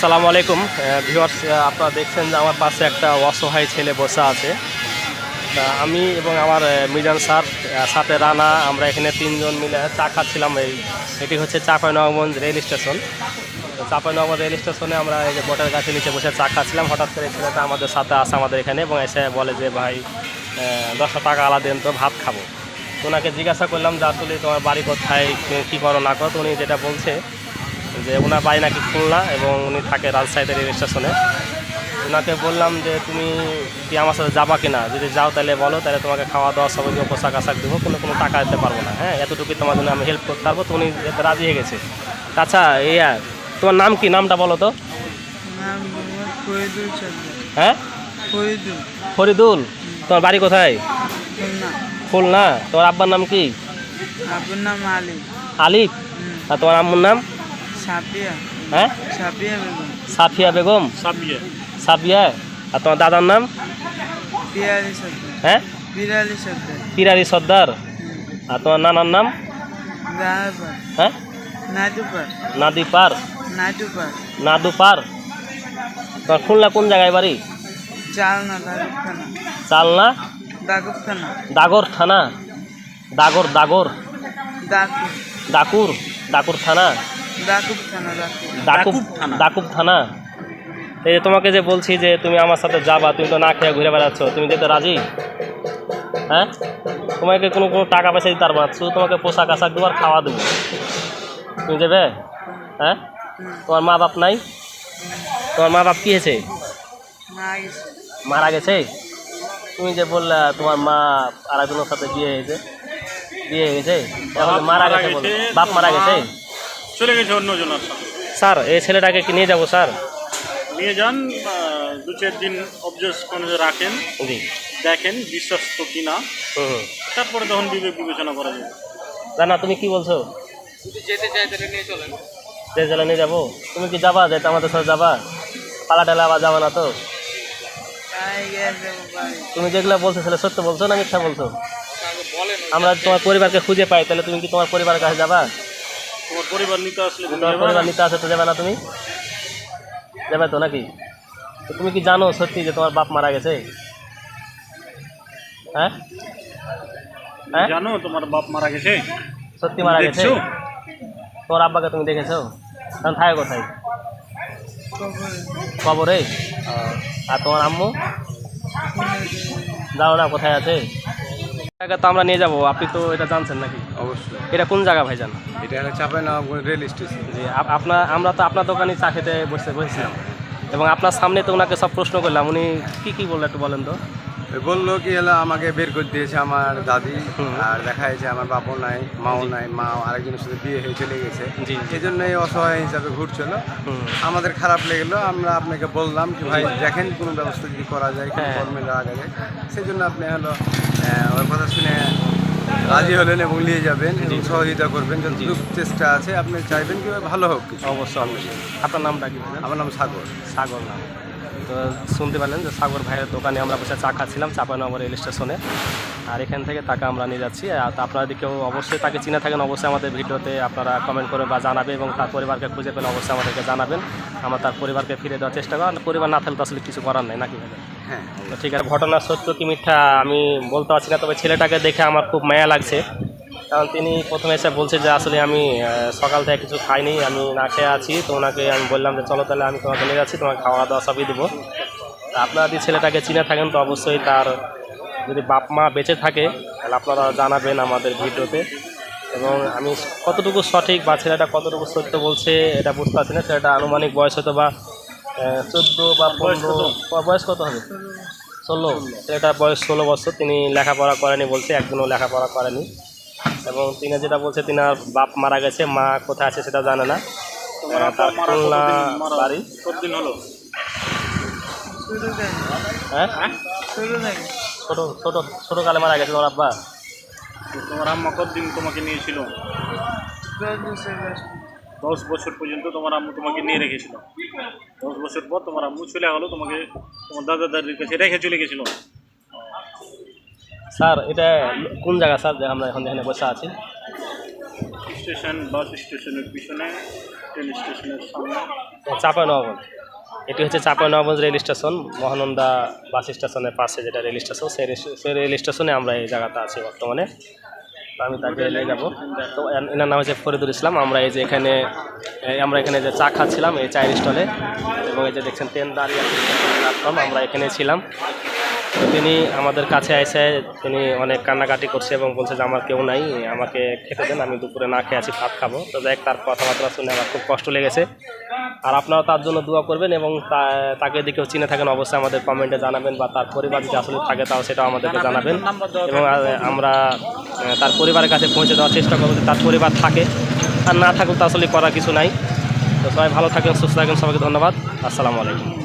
আসসালামু আলাইকুম ভিউয়ার্স, আপনারা দেখছেন যে আমার পাশে একটা অসহায় ছেলে বসে আছে। তা আমি এবং আমার মিজান স্যার সাথে রানা, আমরা এখানে তিনজন মিলে চা খাচ্ছিলাম। এটি হচ্ছে চাঁপাইনবাবগঞ্জ রেল স্টেশন। তো চাঁপাইনবাবগঞ্জ রেল স্টেশনে আমরা এই যে বটের গাছের নিচে বসে চা খাচ্ছিলাম। হঠাৎ করে এই ছেলেটা আমাদের সাথে আসে আমাদের এখানে এবং এসে বলে যে ভাই 10 টাকা আলা দেন, তো ভাত খাবো। তো ওনাকে জিজ্ঞাসা করলাম যে আসলে তোমার বাড়ি কোথায়, কী করো না করো। তো উনি যেটা বলছে যে ওনার বাড়ি নাকি খুলনা এবং উনি থাকে রাজশাহীতে রেল স্টেশনে। ওনাকে বললাম যে তুমি কি আমার সাথে যাবা কিনা, যদি যাও তাহলে বলো, তাহলে তোমাকে খাওয়া দাওয়া সবাই পোশাক আশাক দেবো, কোনো টাকা দিতে পারবো না। হ্যাঁ, এতটুকুই তোমার জন্য আমি হেল্প করতে পারবো। তো উনি এতে রাজি হয়ে গেছে। আচ্ছা তোমার নাম কি, নামটা বলো তো। হ্যাঁ, ফরিদুল। তোমার বাড়ি কোথায়? খুলনা। তোমার আব্বার নাম কি? আব্বুর নাম আলিফ। আলিফ। আর তোমার আম্মুর নাম? সাফিয়া। হ্যাঁ, সাফিয়া বেগম। সাফিয়া বেগম। সাফিয়া। আর তোমার দাদার নাম? পিরালি সর্দার। হ্যাঁ, পিরালি সর্দার। পিরারি সর্দার। আর তোমার নানার নাম? দাহাপার। হ্যাঁ, নাদুপার। নাদিপার। নাদুপার। নাদুপার। তোমার খুলনা কোন জায়গায় বাড়ি? চালনা দাগুপ থানা। চালনা দাগুপ থানা। দাগর থানা। দাগর দাগর দাকুপ। দাকুর দাকুর থানা। দাকুপ থানা। দাকুব দাকুব থানা। এই যে তোমাকে যে বলছি যে তুমি আমার সাথে যাবা, তুমি তো না খেয়ে ঘুরে বেড়াচ্ছ, তুমি যেতে রাজি? হ্যাঁ, তোমাকে কোনো টাকা পয়সা দিতে পারবো না, শুধু তোমাকে পোশাক আশাক দেবো আর খাওয়া দেবো। তুমি যাবে? হ্যাঁ, তোমার মা বাপ নাই? তোমার মা বাপ কী হয়েছে? মারা গেছে। তুমি যে বললা তোমার মা আর একজনের সাথে বিয়ে হয়েছে, এখন মারা গেছে বলো, বাপ মারা গেছে, চলে গেছে অন্যজনের সাথে। স্যার এই ছেলেটাকে কি নিয়ে যাবো? স্যার নিয়ে যান, 2-4 দিন অবজারভেশনে রাখেন, জি, দেখেন বিশ্বস্ত কিনা, তারপরে তখন বিবেচনা করা যাবে। জানা তুমি কি বলছো? যেতে চাই তাহলে নিয়ে চলেন। যে জেলা নিয়ে যাবো। তুমি কি যাবা, যেতে আমাদের সাথে যাবা? পালা টালা আবার যাবা না তো? তুমি যেগুলো বলছো সেটা সত্য বলছো না মিথ্যা বলছো? আমরা তোমার পরিবারকে খুঁজে পাই, তাহলে তুমি কি তোমার পরিবারের কাছে যাবা? তোমার পরিবার নিতে আসলে তোমার পরিবার নিতে আসে তো যাবে না? তুমি যাবে তো নাকি? তো তুমি কি জানো সত্যি যে তোমার বাপ মারা গেছে? হ্যাঁ, হ্যাঁ, জানো তোমার বাপ মারা গেছে? সত্যি মারা গেছে? তোমার আব্বাকে তুমি দেখেছো? কারণ থাকে কোথায়? কবরে। আর তোমার আম্মু জানো না কোথায় আছে? তো আমরা নিয়ে যাবো, আপনি তো এটা জানছেন নাকি? অবশ্যই। এটা কোন জায়গা ভাইজান? এটা হলো চাঁপাইনবাবগঞ্জ রেল স্টেশন। জি, আমরা তো আপনার দোকানে চা খেতে বসেছিলাম এবং আপনার সামনে তো ওনাকে সব প্রশ্ন করলাম। উনি কি বললো একটু বলেন তো। বললো কি হলো, আমাকে বের করে দিয়েছে আমার দাদি, আর দেখা যাচ্ছে আমার বাপও নাই, মাও নাই, মা আরেকজনের সাথে বিয়ে হয়ে চলে গেছে। জি, এই জন্যই অসহায় হিসাবে ঘুরছিল। আমাদের খারাপ লেগেলো, আমরা আপনাকে বললাম কি ভাই দেখেন কোনো ব্যবস্থা যদি করা যায়, কোনো কর্মে লাগা যায়, সেই জন্য আপনি হলো ওর কথা শুনে রাজি হলেন এবং নিয়ে যাবেন এবং সহযোগিতা করবেন। যতটুকু চেষ্টা আছে আপনি চাইবেন কি ভালো হোক কিছু। অবশ্যই। আপনার নামটা কি? আমার নাম সাগর। সাগর নাম। তো শুনতে পারলেন যে সাগর ভাইয়ের দোকানে আমরা বসে চা খাচ্ছিলাম চাঁপাইনবাবগঞ্জ রেল স্টেশনে। আর এখান থেকে তাকে আমরা নিয়ে যাচ্ছি। আর আপনারা যদি কেউ অবশ্যই তাকে চিনে থাকেন, অবশ্যই আমাদের ভিডিওতে আপনারা কমেন্ট করে বা জানাবে এবং তার পরিবারকে খুঁজে পেলে অবশ্যই আমাদেরকে জানাবেন। আমরা তার পরিবারকে ফিরে দেওয়ার চেষ্টা করব। পরিবার না থাকলে তো আসলে কিছু করার নেই নাকি? হ্যাঁ, তো ঠিক আছে, ঘটনা সত্য কি মিথ্যা আমি বলতে পারছি না, তবে ছেলেটাকে দেখে আমার খুব মায়া লাগছে। কারণ তিনি প্রথমে এসে বলছে যে আসলে আমি সকাল থেকে কিছু খাইনি, আমি না খেয়ে আছি। তো ওনাকে আমি বললাম যে চলো তাহলে আমি তোমাকে নিয়ে যাচ্ছি, তোমাকে খাওয়া দাওয়া সবই দেবো। আপনারা যদি ছেলেটাকে চিনে থাকেন তো অবশ্যই তার যদি বাপ মা বেঁচে থাকে তাহলে আপনারা জানাবেন আমাদের ভিডিওতে। এবং আমি কতটুকু সঠিক বা ছেলেটা কতটুকু সত্য বলছে এটা বুঝতে পারছি না। ছেলেটা আনুমানিক বয়স হয়তো বা 14 বা 15, বয়স কত হবে? 16। ছেলেটার বয়স 16 বছর। তিনি লেখাপড়া করেনি বলছে, একদিনও লেখাপড়া করেনি। এবং তিনি যেটা বলছে তিনার বাপ মারা গেছে, মা কোথায় আছে সেটা জানে না। তার খুলনা বাড়ি। কতদিন হলো? হ্যাঁ, ছোটকালে মারা গেছে তোমার আব্বা। তোমার আম্মা কতদিন তোমাকে নিয়েছিল? 10 বছর পর্যন্ত তোমার আম্মু তোমাকে নিয়ে রেখেছিল। 10 বছর পর তোমার আম্মু চলে গেলো, তোমাকে তোমার দাদা দাদির কাছে রেখে চলে গেছিল। স্যার এটা কোন জায়গা স্যার, যে আমরা এখন এখানে বসে আছি? স্টেশন, বাস স্টেশনের পিছনে, ট্রেন স্টেশনের সামনে। চাঁপাইনবাবগঞ্জ। এটি হচ্ছে চাঁপাইনবাবগঞ্জ রেল স্টেশন, মহানন্দা বাস স্টেশনের পাশে যেটা রেল স্টেশন, সেই রেল স্টেশনে আমরা এই জায়গাতে আছি বর্তমানে। তো আমি তাকে নিয়ে যাবো। তো এনার নাম হচ্ছে ফরিদুল ইসলাম। আমরা এই যে এখানে যে চা খাচ্ছিলাম এই চায়ের স্টলে, এবং এই যে দেখছেন ট্রেন দাঁড়িয়ে প্ল্যাটফর্ম, আমরা এখানে ছিলাম। তো তিনি আমাদের কাছে এসে তিনি অনেক কান্নাকাটি করছে এবং বলছে যে আমার কেউ নাই, আমাকে খেতে দেন, আমি দুপুরে না খেয়ে আছি, ভাত খাবো। তো যাই হোক, তার কথাবার্তা শুনে আমার খুব কষ্ট লেগেছে। আর আপনারা তার জন্য দোয়া করবেন, এবং তাকে যদি কেউ চিনে থাকেন অবশ্যই আমাদের কমেন্টে জানাবেন, বা তার পরিবার যদি আসলে থাকে তাও সেটাও আমাদেরকে জানাবেন, এবং আমরা তার পরিবারের কাছে পৌঁছে দেওয়ার চেষ্টা করবো যে তার পরিবার থাকে, আর না থাকুক তো আসলে করার কিছু নাই। তো সবাই ভালো থাকেন, সুস্থ থাকেন, সবাইকে ধন্যবাদ। আসসালামু আলাইকুম।